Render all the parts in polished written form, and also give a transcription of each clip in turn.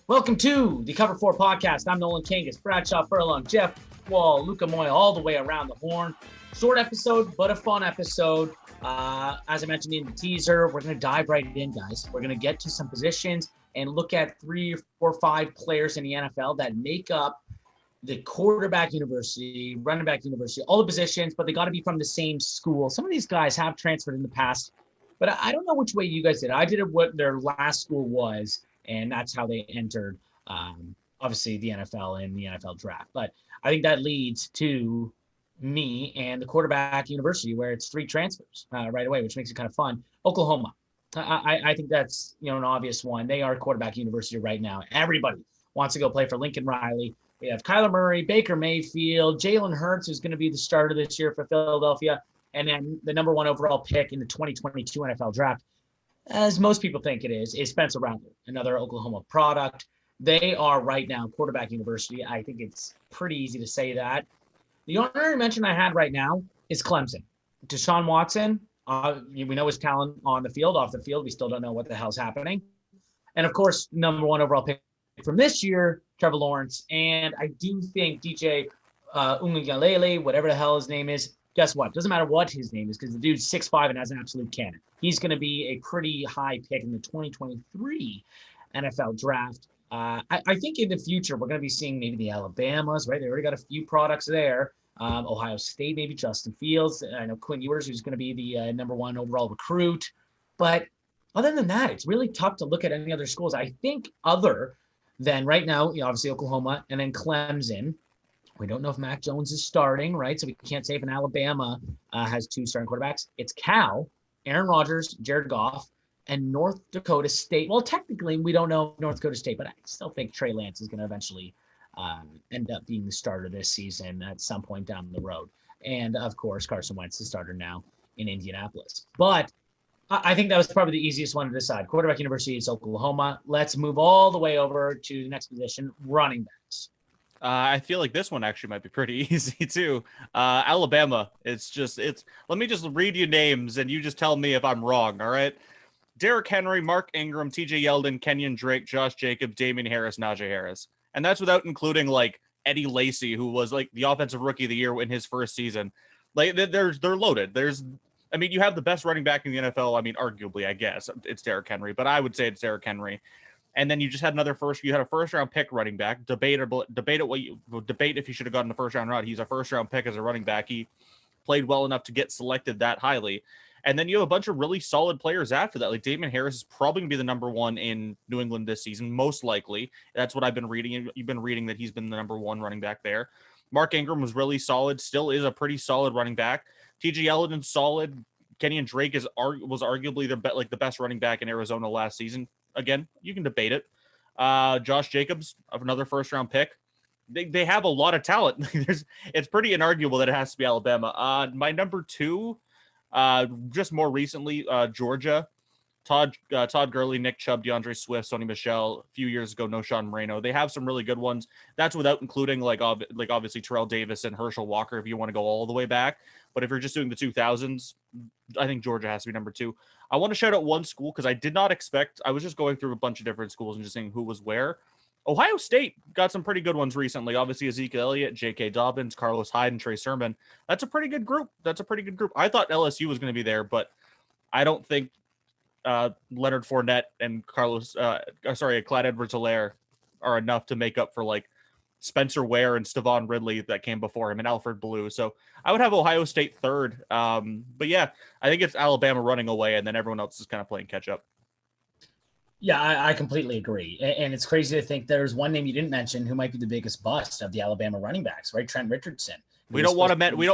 Welcome to the Cover 4 podcast. I'm Nolan Kangas, Bradshaw, Furlong, Jeff Wall, Luca, Moia, all the way around the horn. Short episode, but a fun episode. As I mentioned in the teaser, we're going to dive right in, guys. We're going to get to some positions and look at 3, 4, 5 players in the NFL that make up the quarterback university, running back university, all the positions, but they got to be from the same school. Some of these guys have transferred in the past, but I don't know which way you guys did. I did it what their last school was, and that's how they entered, obviously, the NFL and the NFL draft. But I think that leads to me and the quarterback university, where it's 3 transfers right away, which makes it kind of fun. Oklahoma. I think that's an obvious one. They are quarterback university right now. Everybody wants to go play for Lincoln Riley. We have Kyler Murray, Baker Mayfield, Jalen Hurts, who's going to be the starter this year for Philadelphia, and then the number 1 overall pick in the 2022 NFL draft, as most people think it is Spencer Rattler, another Oklahoma product. They are right now quarterback university. I think it's pretty easy to say that. The honorary mention I had right now is Clemson. Deshaun Watson, we know his talent on the field. Off the field, we still don't know what the hell's happening. And, of course, number 1 overall pick from this year, Trevor Lawrence. And I do think DJ Uiagalelei, whatever the hell his name is, guess what? Doesn't matter what his name is because the dude's 6'5" and has an absolute cannon. He's going to be a pretty high pick in the 2023 NFL draft. I think in the future, we're going to be seeing maybe the Alabamas, right? They already got a few products there. Ohio State, maybe Justin Fields. I know Quinn Ewers, who's going to be the number 1 overall recruit. But other than that, it's really tough to look at any other schools. I think other than right now, obviously Oklahoma and then Clemson. We don't know if Mac Jones is starting, right? So we can't say if an Alabama has 2 starting quarterbacks. It's Cal, Aaron Rodgers, Jared Goff, and North Dakota State. Well, technically, we don't know North Dakota State, but I still think Trey Lance is going to eventually end up being the starter this season at some point down the road. And, of course, Carson Wentz, the starter now in Indianapolis. But I think that was probably the easiest one to decide. Quarterback university is Oklahoma. Let's move all the way over to the next position, running backs. I feel like this one actually might be pretty easy too. Alabama. Let me just read you names and you just tell me if I'm wrong. All right. Derrick Henry, Mark Ingram, TJ Yeldon, Kenyon Drake, Josh Jacobs, Damian Harris, Najee Harris. And that's without including like Eddie Lacy, who was like the offensive rookie of the year in his first season. Like they're loaded. You have the best running back in the NFL. I mean, arguably, I guess it's Derrick Henry, but I would say it's Derrick Henry. And then you just had a first round pick running back. Debate if he should have gotten the first round route. He's a first round pick as a running back. He played well enough to get selected that highly. And then you have a bunch of really solid players after that. Like Damian Harris is probably going to be the number 1 in New England this season, most likely. That's what I've been reading. You've been reading that he's been the number 1 running back there. Mark Ingram was really solid, still is a pretty solid running back. TJ Yeldon, solid. Kenyon Drake was arguably the best running back in Arizona last season. Again, you can debate it. Josh Jacobs, another first-round pick. They have a lot of talent. It's pretty inarguable that it has to be Alabama. My number 2, just more recently, Georgia. Todd Gurley, Nick Chubb, DeAndre Swift, Sony Michel. A few years ago, Noshawn Moreno. They have some really good ones. That's without including obviously Terrell Davis and Herschel Walker if you want to go all the way back. But if you're just doing the 2000s, I think Georgia has to be number 2. I want to shout out one school because I did not expect. I was just going through a bunch of different schools and just seeing who was where. Ohio State got some pretty good ones recently. Obviously, Ezekiel Elliott, J.K. Dobbins, Carlos Hyde, and Trey Sermon. That's a pretty good group. I thought LSU was going to be there, but I don't think Leonard Fournette and Clyde Edwards-Helaire are enough to make up for like Spencer Ware and Stevan Ridley that came before him and Alfred Blue. So I would have Ohio State 3rd. But yeah, I think it's Alabama running away and then everyone else is kind of playing catch up. Yeah, I completely agree. And it's crazy to think there's one name you didn't mention who might be the biggest bust of the Alabama running backs, right? Trent Richardson. We don't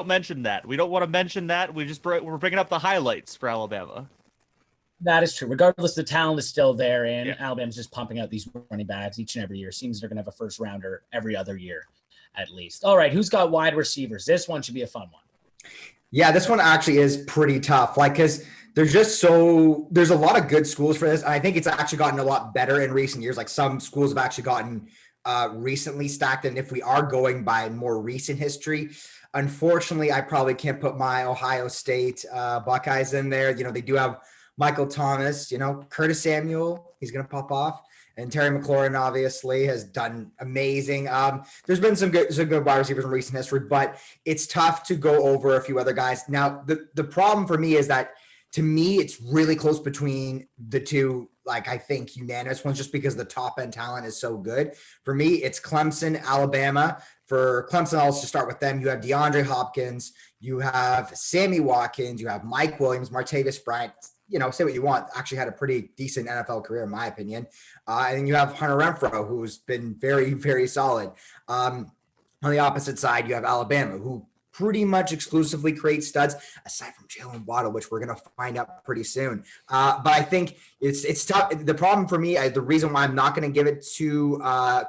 mention that. We don't want to mention that. We're bringing up the highlights for Alabama. That is true. Regardless, the talent is still there, and Alabama's just pumping out these running backs each and every year. Seems they're going to have a first rounder every other year, at least. All right, who's got wide receivers? This one should be a fun one. Yeah, this one actually is pretty tough. Because there's a lot of good schools for this. And I think it's actually gotten a lot better in recent years. Like some schools have actually gotten recently stacked. And if we are going by more recent history, unfortunately, I probably can't put my Ohio State Buckeyes in there. They do have Michael Thomas, Curtis Samuel, he's going to pop off. And Terry McLaurin obviously has done amazing. There's been some good wide receivers in recent history, but it's tough to go over a few other guys. Now, the problem for me is that, to me, it's really close between the two, like, I think unanimous ones, just because the top end talent is so good. For me, it's Clemson, Alabama. For Clemson, I'll just start with them. You have DeAndre Hopkins, you have Sammy Watkins, you have Mike Williams, Martavis Bryant. Say what you want, actually had a pretty decent NFL career, in my opinion. And then you have Hunter Renfrow, who's been very, very solid. On the opposite side, you have Alabama, who pretty much exclusively create studs, aside from Jalen Waddle, which we're going to find out pretty soon. But I think it's tough. The problem for me, the reason why I'm not going to give it to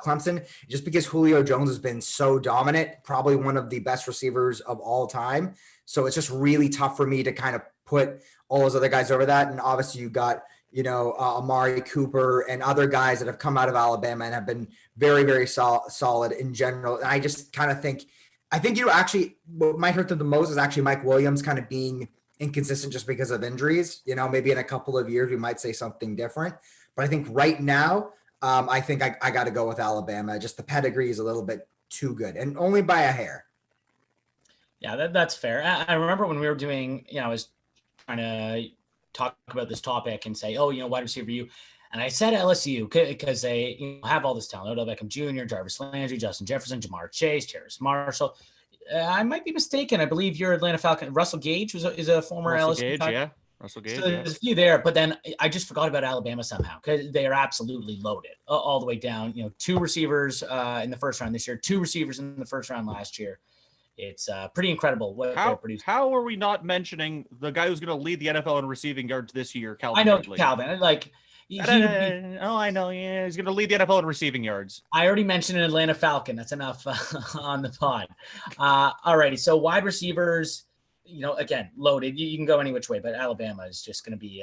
Clemson, just because Julio Jones has been so dominant, probably one of the best receivers of all time. So it's just really tough for me to kind of put all those other guys over that. And obviously you got, Amari Cooper and other guys that have come out of Alabama and have been very, very solid in general. And I just kind of think what might hurt them the most is actually Mike Williams kind of being inconsistent just because of injuries. Maybe in a couple of years we might say something different. But I think right now, I think I got to go with Alabama. Just the pedigree is a little bit too good, and only by a hair. Yeah, that's fair. I remember when we were doing, I was trying to talk about this topic and say, wide receiver you. And I said LSU because they have all this talent. Odell Beckham Jr., Jarvis Landry, Justin Jefferson, Jamar Chase, Terrace Marshall. I might be mistaken. I believe your Atlanta Falcon. Russell Gage is a former Russell LSU Gage, guy. yeah. Russell Gage, so there's a few there, but then I just forgot about Alabama somehow because they are absolutely loaded all the way down. 2 receivers in the first round this year, 2 receivers in the first round last year. It's pretty incredible what they're producing. How are we not mentioning the guy who's going to lead the NFL in receiving yards this year, Calvin? I know Ridley. Calvin. Like, I know. Yeah, he's going to lead the NFL in receiving yards. I already mentioned an Atlanta Falcon. That's enough on the pod. Alrighty. So wide receivers, again, loaded. You can go any which way, but Alabama is just going to be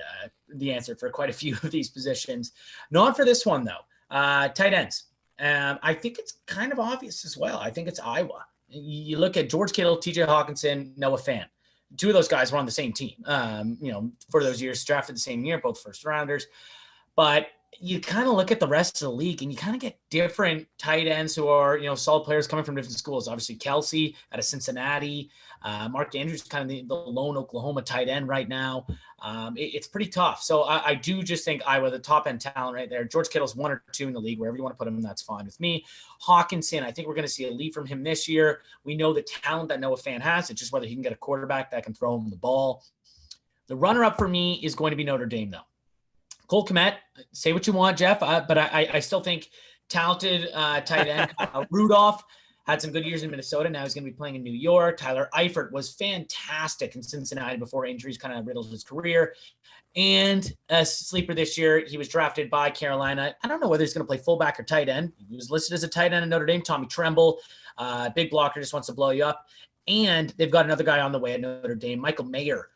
the answer for quite a few of these positions. Not for this one though. Tight ends. I think it's kind of obvious as well. I think it's Iowa. You look at George Kittle, TJ Hawkinson, Noah Fant. 2 of those guys were on the same team, for those years, drafted the same year, both first rounders. But you kind of look at the rest of the league and you kind of get different tight ends who are, solid players coming from different schools. Obviously, Kelce out of Cincinnati. Mark Andrews is kind of the lone Oklahoma tight end right now. It's pretty tough. So I do just think Iowa, the top end talent right there. George Kittle's 1 or 2 in the league. Wherever you want to put him, that's fine with me. Hawkinson, I think we're going to see a leap from him this year. We know the talent that Noah Fant has. It's just whether he can get a quarterback that can throw him the ball. The runner-up for me is going to be Notre Dame, though. Cole Kmet, say what you want, Jeff, but I still think talented tight end. Rudolph had some good years in Minnesota. Now he's going to be playing in New York. Tyler Eifert was fantastic in Cincinnati before injuries kind of riddled his career. And a sleeper this year, he was drafted by Carolina. I don't know whether he's going to play fullback or tight end. He was listed as a tight end in Notre Dame. Tommy Tremble, big blocker, just wants to blow you up. And they've got another guy on the way at Notre Dame, Michael Mayer.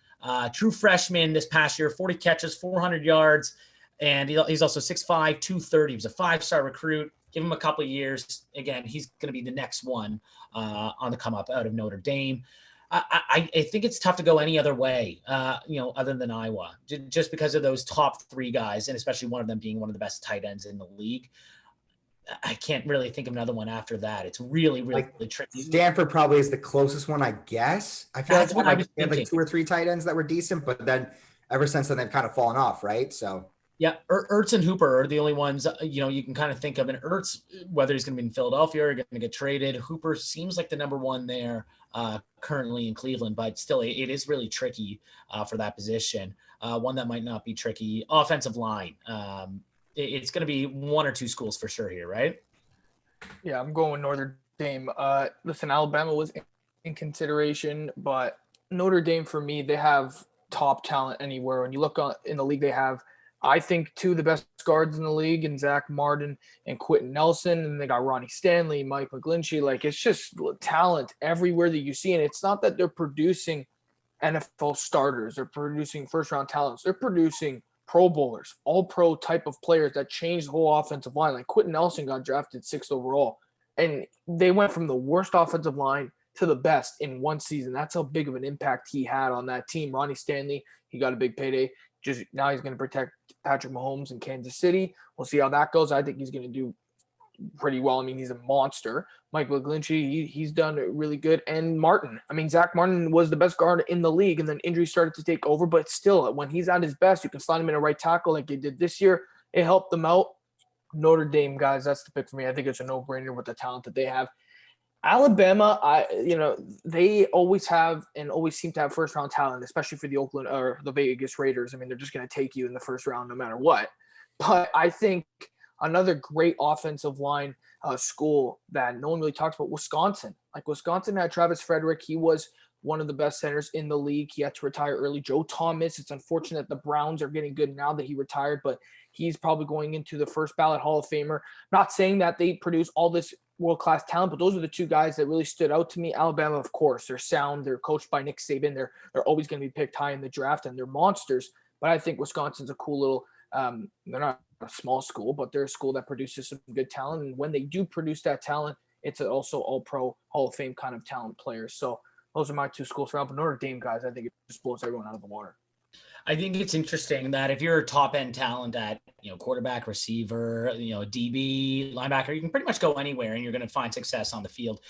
True freshman this past year, 40 catches, 400 yards, and he's also 6'5", 230. He was a 5-star recruit. Give him a couple of years. Again, he's going to be the next one on the come up out of Notre Dame. I think it's tough to go any other way, other than Iowa, just because of those top 3 guys, and especially one of them being one of the best tight ends in the league. I can't really think of another one after that. It's really, really tricky. Stanford probably is the closest one, I guess. I feel That's like what I was they had thinking. 2 or 3 tight ends that were decent, but then ever since then they've kind of fallen off, right? So yeah, Ertz and Hooper are the only ones, you can kind of think of. And Ertz, whether he's going to be in Philadelphia or going to get traded, Hooper seems like the number 1 there currently in Cleveland, but still it is really tricky for that position. One that might not be tricky, offensive line. It's going to be 1 or 2 schools for sure here, right? Yeah, I'm going with Notre Dame. Listen, Alabama was in consideration, but Notre Dame, for me, they have top talent anywhere. When you look in the league, they have, I think, 2 of the best guards in the league, and Zach Martin and Quinton Nelson, and they got Ronnie Stanley, Mike McGlinchey. Like, it's just talent everywhere that you see, and it's not that they're producing NFL starters. They're producing first-round talents. They're producing Pro Bowlers, all-pro type of players that change the whole offensive line. Like Quinton Nelson got drafted 6th overall, and they went from the worst offensive line to the best in one season. That's how big of an impact he had on that team. Ronnie Stanley, he got a big payday. Just now he's going to protect Patrick Mahomes in Kansas City. We'll see how that goes. I think he's going to do pretty well. I mean, he's a monster. Mike McGlinchey, he's done really good. And Martin. I mean, Zach Martin was the best guard in the league, and then injuries started to take over. But still, when he's at his best, you can slide him in a right tackle like they did this year. It helped them out. Notre Dame, guys, that's the pick for me. I think it's a no-brainer with the talent that they have. Alabama, they always have and always seem to have first-round talent, especially for the Oakland or the Vegas Raiders. I mean, they're just going to take you in the first round no matter what. But I think another great offensive line school that no one really talks about, Wisconsin. Like, Wisconsin had Travis Frederick. He was one of the best centers in the league. He had to retire early. Joe Thomas, it's unfortunate the Browns are getting good now that he retired, but he's probably going into the first ballot Hall of Famer. Not saying that they produce all this world-class talent, but those are the two guys that really stood out to me. Alabama, of course, they're sound. They're coached by Nick Saban. They're always going to be picked high in the draft, and they're monsters. But I think Wisconsin's a cool little they're not a small school, but they're a school that produces some good talent. And when they do produce that talent, it's also all-pro, Hall of Fame kind of talent players. So those are my two schools for Alabama. Notre Dame, guys, I think it just blows everyone out of the water. I think it's interesting that if you're a top-end talent at, quarterback, receiver, DB, linebacker, you can pretty much go anywhere and you're going to find success on the field.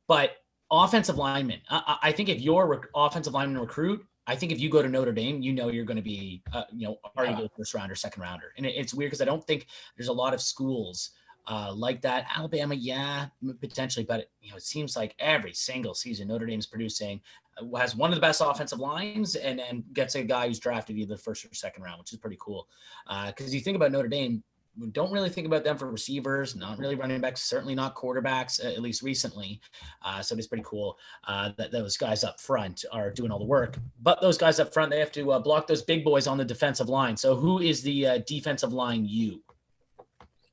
But offensive lineman, I think if you're offensive lineman recruit, I think if you go to Notre Dame, you're going to be, arguably a first rounder, second rounder. And it's weird because I don't think there's a lot of schools like that. Alabama, yeah, potentially, but it seems like every single season Notre Dame's producing has one of the best offensive lines and gets a guy who's drafted either the first or second round, which is pretty cool. Because you think about Notre Dame, we don't really think about them for receivers, not really running backs, certainly not quarterbacks, at least recently. So it's pretty cool that those guys up front are doing all the work. But those guys up front, they have to block those big boys on the defensive line. So who is the defensive line you?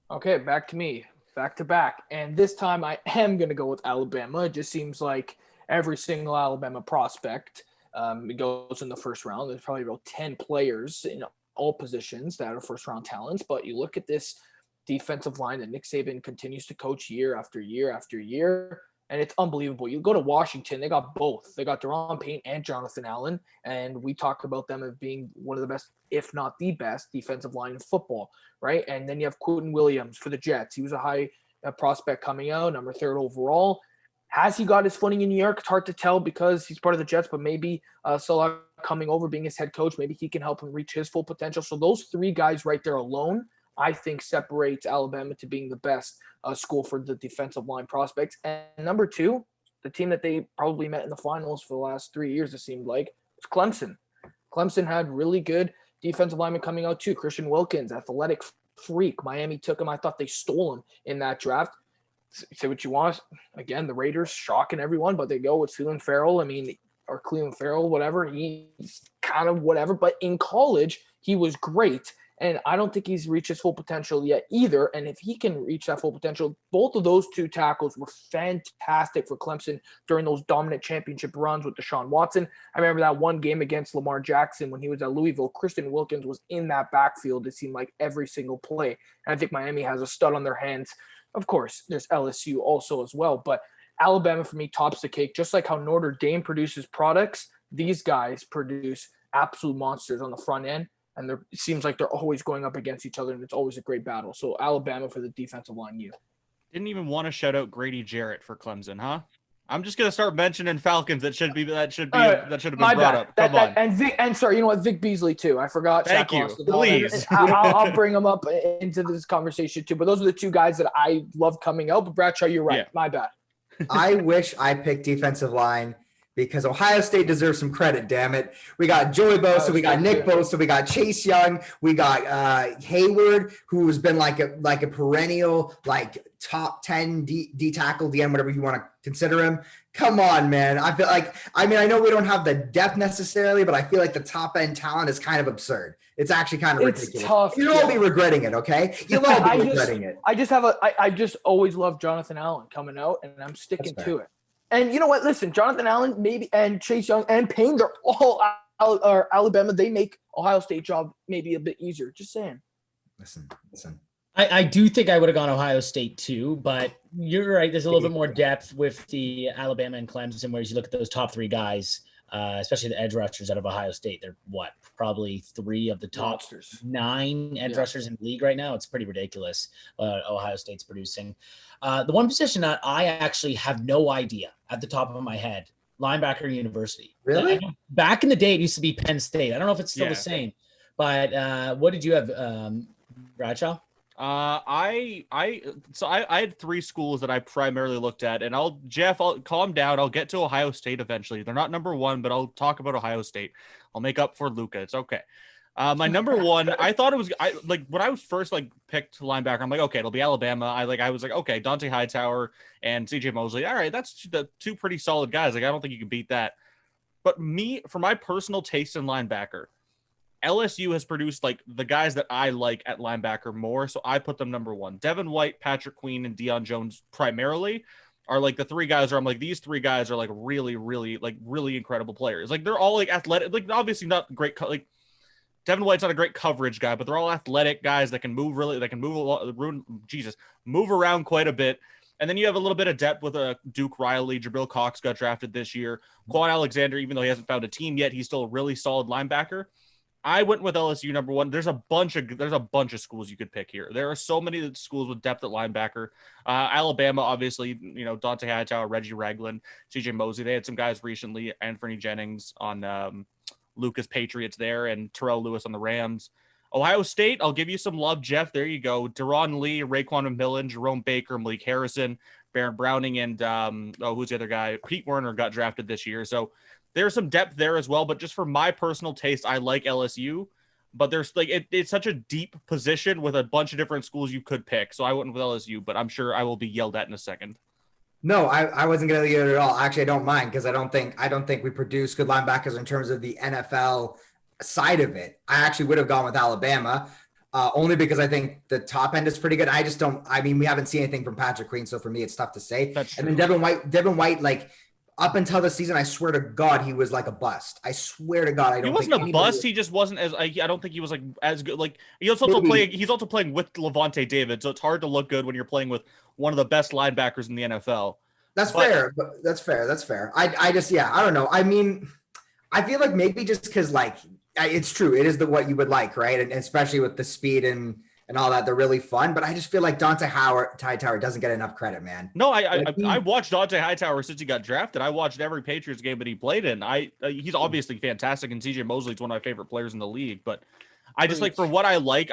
Okay, back to me, back to back. And this time I am going to go with Alabama. It just seems like every single Alabama prospect goes in the first round. There's probably about 10 players in all positions that are first-round talents. But you look at this defensive line that Nick Saban continues to coach year after year after year, and it's unbelievable. You go to Washington, they got both. They got Deron Payne and Jonathan Allen, and we talk about them as being one of the best, if not the best, defensive line in football, right? And then you have Quinton Williams for the Jets. He was a high prospect coming out, number 3rd overall. Has he got his footing in New York? It's hard to tell because he's part of the Jets, but maybe Salah coming over, being his head coach, maybe he can help him reach his full potential. So those 3 guys right there alone, I think, separates Alabama to being the best school for the defensive line prospects. And number 2, the team that they probably met in the finals for the last 3 years, it seemed like, was Clemson. Clemson had really good defensive linemen coming out too. Christian Wilkins, athletic freak. Miami took him. I thought they stole him in that draft. Say what you want. Again, the Raiders shocking everyone, but they go with Cleveland Farrell. Or Cleveland Farrell, whatever. He's kind of whatever. But in college, he was great. And I don't think he's reached his full potential yet either. And if he can reach that full potential, both of those 2 tackles were fantastic for Clemson during those dominant championship runs with Deshaun Watson. I remember that one game against Lamar Jackson when he was at Louisville. Christian Wilkins was in that backfield, it seemed like, every single play. And I think Miami has a stud on their hands. Of course, there's LSU also as well. But Alabama, for me, tops the cake. Just like how Notre Dame produces products, these guys produce absolute monsters on the front end. And it seems like they're always going up against each other, and it's always a great battle. So Alabama for the defensive line, you. Didn't even want to shout out Grady Jarrett for Clemson, huh? I'm just gonna start mentioning Falcons. That should have been brought up. Come on. And sorry, you know what? Vic Beasley too. I forgot. Thank you. Please. I'll bring him up into this conversation too. But those are the 2 guys that I love coming out. But Bradshaw, you're right. Yeah. My bad. I wish I picked defensive line because Ohio State deserves some credit, damn it. We got Joey Bosa, we got Nick Bosa, we got Chase Young, we got Hayward, who has been like a perennial, top 10 D tackle, DM, whatever you want to consider him. Come on, man. I feel like, I know we don't have the depth necessarily, but I feel like the top end talent is kind of absurd. It's actually kind of ridiculous. Tough. You'll all be regretting it, okay? You'll all be regretting it. I just always loved Jonathan Allen coming out, and I'm sticking to it. And you know what? Listen, Jonathan Allen, maybe, and Chase Young and Payne, they're all Alabama. They make Ohio State job maybe a bit easier. Just saying. Listen. I do think I would have gone Ohio State too, but you're right. There's a little bit more depth with the Alabama and Clemson, whereas you look at those top 3 guys. especially the edge rushers out of Ohio State. They're probably 3 of the top Monsters. 9 edge rushers in the league right now. It's pretty ridiculous. Ohio State's producing. The one position that I actually have no idea at the top of my head, linebacker university. Really? Back in the day, it used to be Penn State. I don't know if it's still the same, but what did you have, Bradshaw? I had 3 schools that I primarily looked at, and I'll calm down. I'll get to Ohio State eventually. They're not number 1, but I'll talk about Ohio State. I'll make up for Luca. It's okay. My number 1, I thought it was when I was first picked linebacker, I'm like, okay, it'll be Alabama. I was like, okay, Dante Hightower and CJ Mosley. All right, that's the 2 pretty solid guys. I don't think you can beat that. But for my personal taste in linebacker, LSU has produced the guys that I like at linebacker more, so I put them number 1. Devin White, Patrick Queen, and Deion Jones primarily are the 3 guys where I'm like, these 3 guys are really, really, really incredible players. They're all athletic, obviously not great. Devin White's not a great coverage guy, but they're all athletic guys that can move move around quite a bit. And then you have a little bit of depth with Duke Riley. Jabril Cox got drafted this year. Quan Alexander, even though he hasn't found a team yet, he's still a really solid linebacker. I went with LSU number 1. There's a bunch of schools you could pick here. There are so many schools with depth at linebacker. Alabama, obviously, Dante Hightower, Reggie Ragland, CJ Mosley. They had some guys recently. Anthony Jennings on Luca's Patriots there, and Terrell Lewis on the Rams. Ohio State, I'll give you some love, Jeff. There you go. Deron Lee, Raekwon McMillan, Jerome Baker, Malik Harrison, Baron Browning, and who's the other guy? Pete Werner got drafted this year. So there's some depth there as well, but just for my personal taste, I like LSU. But there's it's such a deep position with a bunch of different schools you could pick. So I went with LSU, but I'm sure I will be yelled at in a second. No, I wasn't going to yell at all. Actually, I don't mind because I don't think we produce good linebackers in terms of the NFL side of it. I actually would have gone with Alabama. Only because I think the top end is pretty good. We haven't seen anything from Patrick Queen, so for me, it's tough to say. That's and true. then Devin White, up until the season, I swear to God, he was like a bust. I swear to God, He wasn't a bust. He just wasn't as. I don't think he was as good. He's also playing with Levante David, so it's hard to look good when you're playing with one of the best linebackers in the NFL. That's fair. That's fair. I don't know. I mean, I feel like maybe just because it's true. It is what you would like, right? And especially with the speed and all that, they're really fun. But I just feel like Dante Hightower doesn't get enough credit, man. No, I watched Dante Hightower since he got drafted. I watched every Patriots game that he played in. He's obviously fantastic, and CJ Mosley's one of my favorite players in the league. But I just for what I like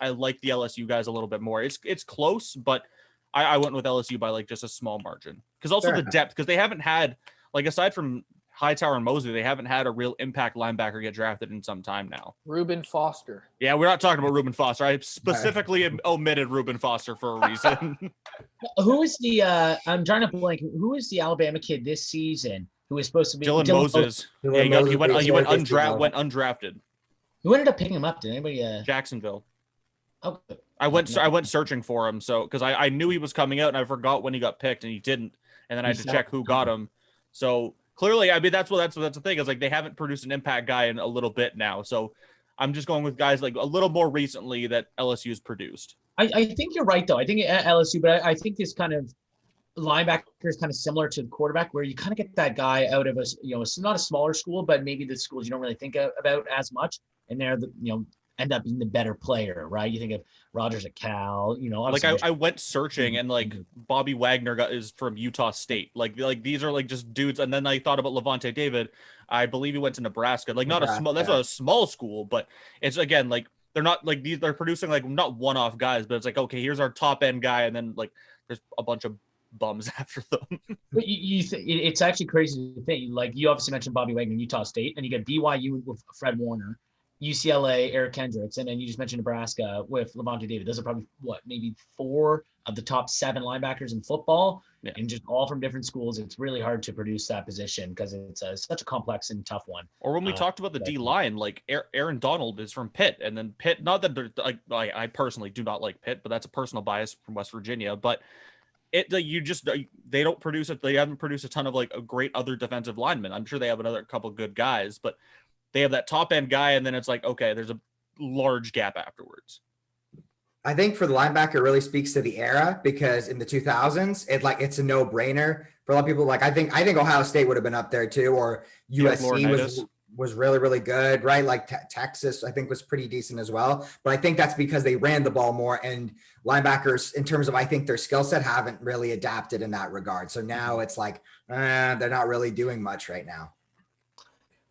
the LSU guys a little bit more. It's close, but I went with LSU by just a small margin because also the depth, because they haven't had aside from Hightower and Mosley, they haven't had a real impact linebacker get drafted in some time now. Reuben Foster. Yeah, we're not talking about Reuben Foster. I specifically omitted Reuben Foster for a reason. Who is the I'm trying to blank. Who is the Alabama kid this season who was supposed to be Dylan Moses? Yeah, he went undrafted. Who ended up picking him up? Did anybody? Jacksonville. Oh, I went searching for him, so because I knew he was coming out and I forgot when he got picked and he didn't, and then I had to check who got him. So clearly, I mean that's the thing is they haven't produced an impact guy in a little bit now. So I'm just going with guys a little more recently that LSU has produced. I think you're right though. I think at LSU, but I think this kind of linebacker is kind of similar to the quarterback, where you kind of get that guy out of it's not a smaller school, but maybe the schools you don't really think about as much, and they're end up being the better player, right? You think of Rogers at Cal, I went searching and Bobby Wagner is from Utah State. These are just dudes. And then I thought about Levante David. I believe he went to Nebraska. That's not a small school, but it's again, they're not they're producing not one-off guys, but it's okay, here's our top end guy. And then there's a bunch of bums after them. But it's actually crazy to think, you obviously mentioned Bobby Wagner in Utah State, and you get BYU with Fred Warner, UCLA, Eric Kendricks, and then you just mentioned Nebraska with Levante David. Those are probably maybe 4 of the top 7 linebackers in football, and just all from different schools. It's really hard to produce that position because it's such a complex and tough one. Or when we talked about the D line, Aaron Donald is from Pitt, and then Pitt. Not that I personally do not like Pitt, but that's a personal bias from West Virginia. But they don't produce it. They haven't produced a ton of a great other defensive linemen. I'm sure they have another couple good guys, but they have that top end guy, and then it's okay, there's a large gap afterwards. I think for the linebacker, it really speaks to the era because in the 2000s, it's a no-brainer For a lot of people, like I think Ohio State would have been up there too, or USC was really, really good, right? Like Texas, I think was pretty decent as well. But I think that's because they ran the ball more, and linebackers, in terms of I think their skill set, haven't really adapted in that regard. So now it's like they're not really doing much right now.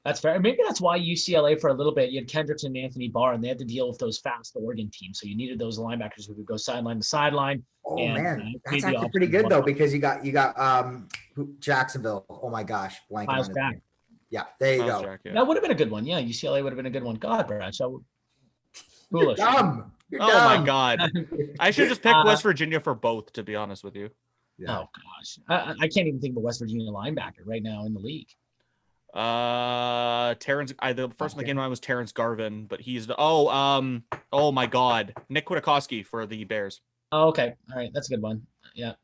That's fair. Maybe that's why UCLA for a little bit, you had Kendricks and Anthony Barr, and they had to deal with those fast Oregon teams. So you needed those linebackers who could go sideline to sideline. Oh man, that's actually pretty good though, because you got Jacksonville. Oh my gosh, blanking on his name. Yeah, there you go. Jack, yeah. That would have been a good one. Yeah, UCLA would have been a good one. God, Bradshaw. Foolish. You're dumb. You're oh dumb. my God. I should just pick West Virginia for both, to be honest with you. Yeah. Oh gosh. I can't even think of a West Virginia linebacker right now in the league. Terrence. The first one that came to mind was Terrence Garvin, but he's oh my God, Nick Kwiatkowski for the Bears. Oh, okay. All right. That's a good one. Yeah.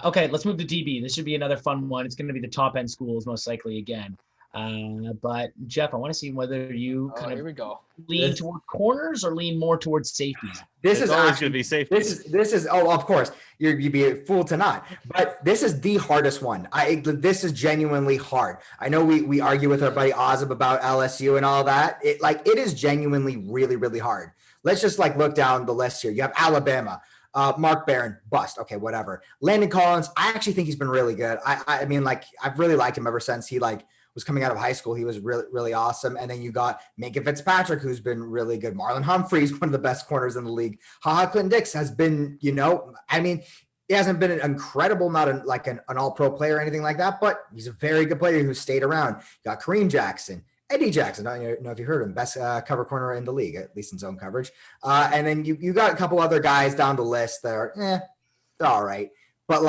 Okay. Let's move to DB. This should be another fun one. It's going to be the top end schools most likely again. But Jeff, I want to see whether you here we go. lean toward corners or lean more towards safeties. This is always going to be safeties. This is of course you'd be a fool to not, but this is the hardest one. This is genuinely hard. I know we argue with our buddy Ozib about LSU and all that. It is genuinely really, really hard. Let's just look down the list here. You have Alabama. Mark Barron, bust. Okay, whatever. Landon Collins, I actually think he's been really good. I mean, I've really liked him ever since he was coming out of high school. He was really, really awesome. And then you got Minka Fitzpatrick, who's been really good. Marlon Humphrey's one of the best corners in the league. Clinton Dix has been, I mean, he hasn't been an incredible, not an all-pro player or anything like that, but he's a very good player who stayed around. You got Kareem Jackson. Eddie Jackson, I don't know if you heard him, best cover corner in the league, at least in zone coverage. And then you got a couple other guys down the list that are, they're all right. But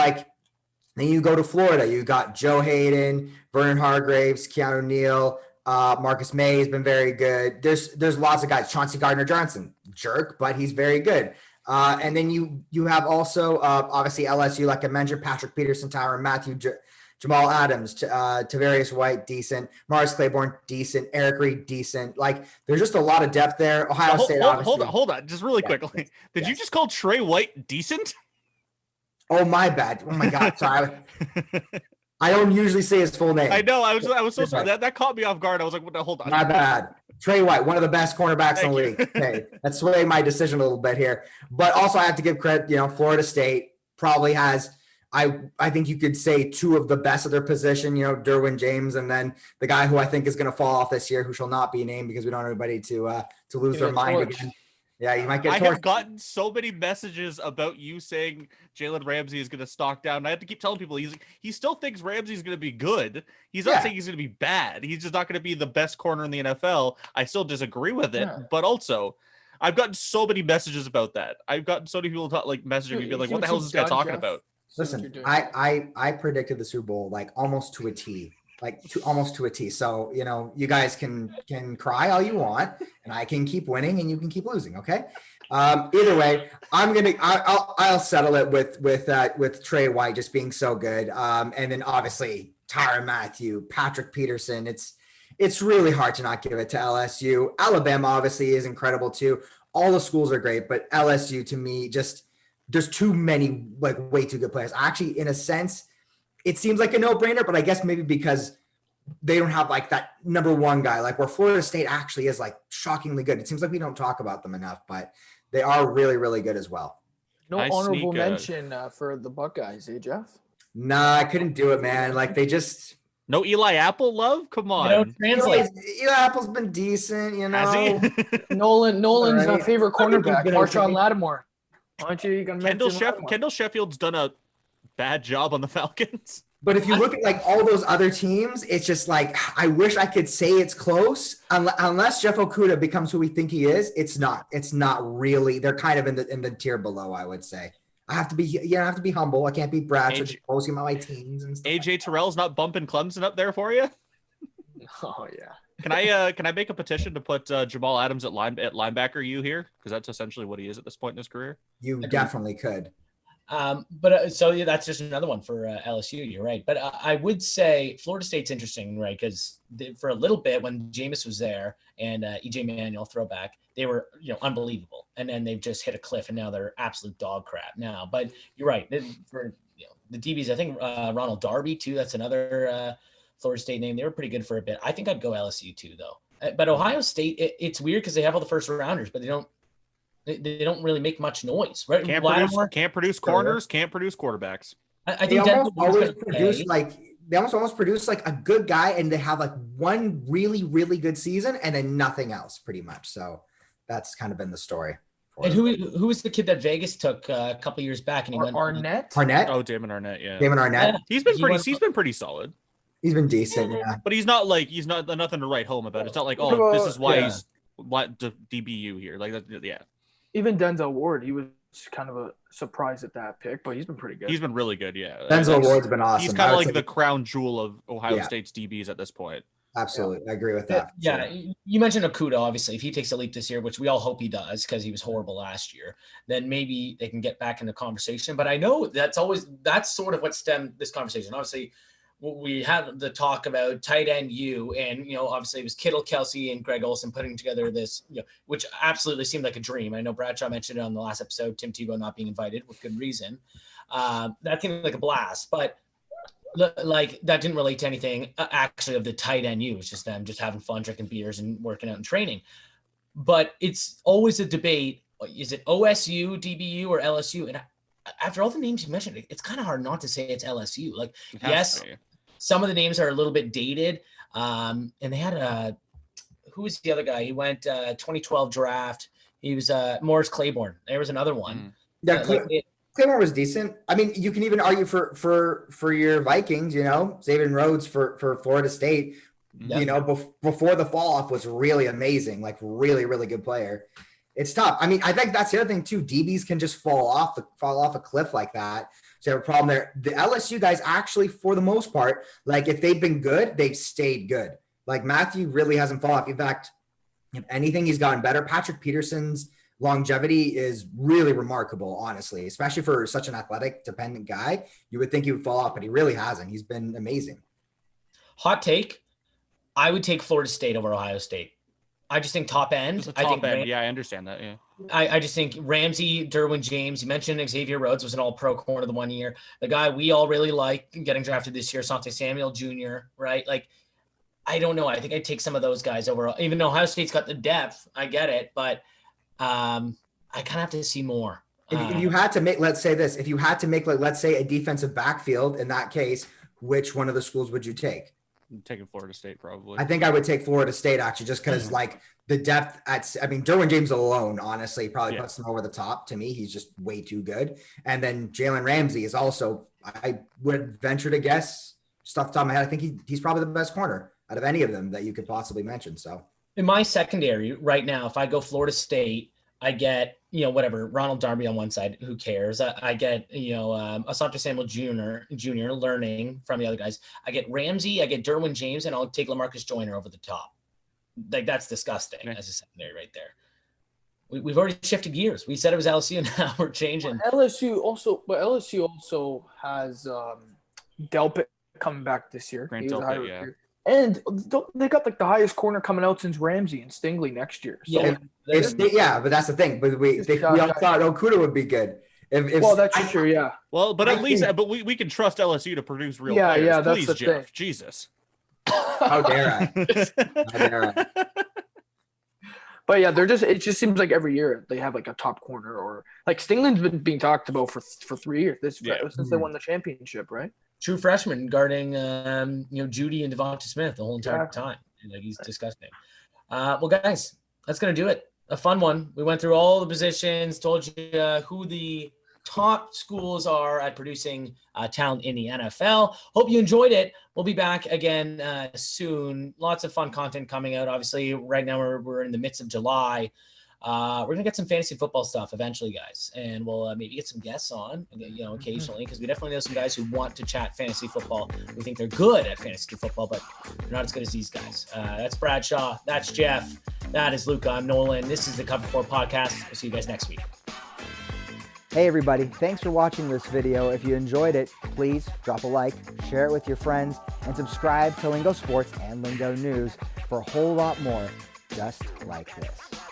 then you go to Florida, you got Joe Hayden, Vernon Hargraves, Keanu Neal, Marcus May has been very good. There's lots of guys. Chauncey Gardner-Johnson, jerk, but he's very good. And then you have also obviously LSU, like I mentioned, Patrick Peterson, Tyrann Mathieu, Jamal Adams, Tavarius White, decent. Morris Claiborne, decent. Eric Reed, decent. There's just a lot of depth there. Ohio State, obviously. Hold on, just really quickly. Did you just call Trey White decent? Oh, my bad. Oh my God. Sorry. I don't usually say his full name. I know. I was so sorry. That caught me off guard. I was like, what the, hold on. My bad. Trey White, one of the best cornerbacks in the league. Okay. That's swaying my decision a little bit here. But also I have to give credit, Florida State probably has, I think you could say, two of the best of their position, Derwin James, and then the guy who I think is going to fall off this year, who shall not be named because we don't want anybody to lose their mind again. Yeah, you might get torched. I have gotten so many messages about you saying Jalen Ramsey is going to stock down. I have to keep telling people he still thinks Ramsey's going to be good. He's not saying he's going to be bad. He's just not going to be the best corner in the NFL. I still disagree with it, but also I've gotten so many messages about that. I've gotten so many people messaging me, being like, "What the hell is this guy talking about?" Listen, I predicted the Super Bowl almost to a T. Almost to a T. So, you guys can cry all you want, and I can keep winning and you can keep losing. Okay. Either way, I'll settle it with Trey White just being so good. And then obviously Tyrann Mathieu, Patrick Peterson. It's really hard to not give it to LSU. Alabama obviously is incredible too. All the schools are great, but LSU to me, there's too many, way too good players. Actually, in a sense, it seems like a no-brainer, but I guess maybe because they don't have that number one guy, where Florida State actually is shockingly good. It seems like we don't talk about them enough, but they are really, really good as well. No honorable mention for the Buckeyes, Jeff? Nah, I couldn't do it, man. They just... No Eli Apple love? Come on. Eli Apple's been decent, Has he? Nolan's right. Favorite cornerback, Marshawn Lattimore. Why don't you Kendall Sheffield's done a bad job on the Falcons. But if you look at all those other teams, it's just I wish I could say it's close. Unless Jeff Okudah becomes who we think he is, it's not. It's not really. They're kind of in the tier below, I would say. I have to be humble. I can't be Bradshaw just posting about my teams and stuff. AJ Terrell's not bumping Clemson up there for you? Oh yeah. Can I make a petition to put Jamal Adams at linebacker here? Because that's essentially what he is at this point in his career. You definitely could. So that's just another one for LSU. You're right. But I would say Florida State's interesting, right? Because for a little bit when Jameis was there and EJ Manuel throwback, they were, unbelievable. And then they've just hit a cliff and now they're absolute dog crap now. But you're right. the DBs. I think Ronald Darby too. That's another Florida State name. They were pretty good for a bit. I think I'd go LSU too, though. But Ohio State, it's weird because they have all the first rounders, but they don't really make much noise, right? Can't produce corners, can't produce quarterbacks. I think they almost produce like a good guy, and they have like one really, really good season and then nothing else pretty much. So that's kind of been the story. And who was the kid that Vegas took a couple years back? And he went Arnett. Oh, Damon Arnett. Yeah. Damon Arnett. Yeah. He's been pretty solid. He's been decent. Yeah. But he's not nothing to write home about. It's not like, oh, this is why he's DBU here. Like, yeah. Even Denzel Ward, he was kind of a surprise at that pick, but he's been pretty good. He's been really good, yeah. Denzel Ward's been awesome. He's kind of like the crown jewel of Ohio State's DBs at this point. Absolutely. Yeah. I agree with that. Yeah. Sure. You mentioned Okuda, obviously. If he takes a leap this year, which we all hope he does because he was horrible last year, then maybe they can get back in the conversation. But I know that's sort of what stemmed this conversation. Obviously, we had the talk about tight end U, and obviously it was Kittle, Kelce, and Greg Olsen putting together this, which absolutely seemed like a dream. I know Bradshaw mentioned it on the last episode, Tim Tebow not being invited with good reason. That seemed like a blast, but like that didn't relate to anything actually of the tight end U. It's just them just having fun, drinking beers, and working out and training. But it's always a debate: is it OSU, DBU, or LSU? And after all the names you mentioned, it's kind of hard not to say it's LSU. Like, yes. Some of the names are a little bit dated. And they had who was the other guy? He went 2012 draft. He was Morris Claiborne. There was another one. Yeah, Claiborne was decent. I mean, you can even argue for your Vikings, Xavier Rhodes for Florida State, before the fall off was really amazing, like really, really good player. It's tough. I mean, I think that's the other thing too. DBs can just fall off a cliff like that. So you have a problem there. The LSU guys actually, for the most part, like if they've been good, they've stayed good. Like Matthew really hasn't fallen off. In fact, if anything, he's gotten better. Patrick Peterson's longevity is really remarkable, honestly, especially for such an athletic dependent guy. You would think he would fall off, but he really hasn't. He's been amazing. Hot take. I would take Florida State over Ohio State. I just think top end. Yeah, I understand that. Yeah. I just think Ramsey, Derwin James, you mentioned Xavier Rhodes was an all-pro corner the 1 year. The guy we all really like getting drafted this year, Asante Samuel Jr., right? Like, I don't know. I think I'd take some of those guys over. Even though Ohio State's got the depth, I get it. But I kind of have to see more. If you had to make, let's say, let's say, a defensive backfield in that case, which one of the schools would you take? I'm taking Florida State probably. I think I would take Florida State actually, just because like the depth Derwin James alone, honestly, probably puts him over the top. To me, he's just way too good. And then Jalen Ramsey is also, I would venture to guess, just off the top of my head, I think he's probably the best corner out of any of them that you could possibly mention. So in my secondary right now, if I go Florida State, I get, Ronald Darby on one side. Who cares? I get, Asante Samuel Jr. learning from the other guys. I get Ramsey, I get Derwin James, and I'll take LaMarcus Joyner over the top. Like, that's disgusting as a secondary right there. We've already shifted gears. We said it was LSU, and now we're changing. LSU also has Delpit coming back this year. Grant Delpit, And they got like the highest corner coming out since Ramsey and Stingley next year. So but that's the thing. But we all thought Okuda would be good. Well, that's true. Yeah. Well, but at least we can trust LSU to produce real players. Yeah, that's Please, the Jeff. thing. Jesus. How dare I? But yeah, it just seems like every year they have like a top corner, or like Stingley's been being talked about for 3 years since they won the championship, right? True freshman guarding, Judy and Devonta Smith the whole entire time. Like, he's disgusting. Well, guys, that's going to do it. A fun one. We went through all the positions, told you who the top schools are at producing talent in the NFL. Hope you enjoyed it. We'll be back again soon. Lots of fun content coming out. Obviously, right now we're in the midst of July. We're going to get some fantasy football stuff eventually, guys. And we'll maybe get some guests on, occasionally, because we definitely know some guys who want to chat fantasy football. We think they're good at fantasy football, but they're not as good as these guys. That's Bradshaw. That's Jeff. That is Luca. I'm Nolan. This is the Cover 4 podcast. We'll see you guys next week. Hey everybody, thanks for watching this video. If you enjoyed it, please drop a like, share it with your friends, and subscribe to Lingo Sports and Lingo News for a whole lot more just like this.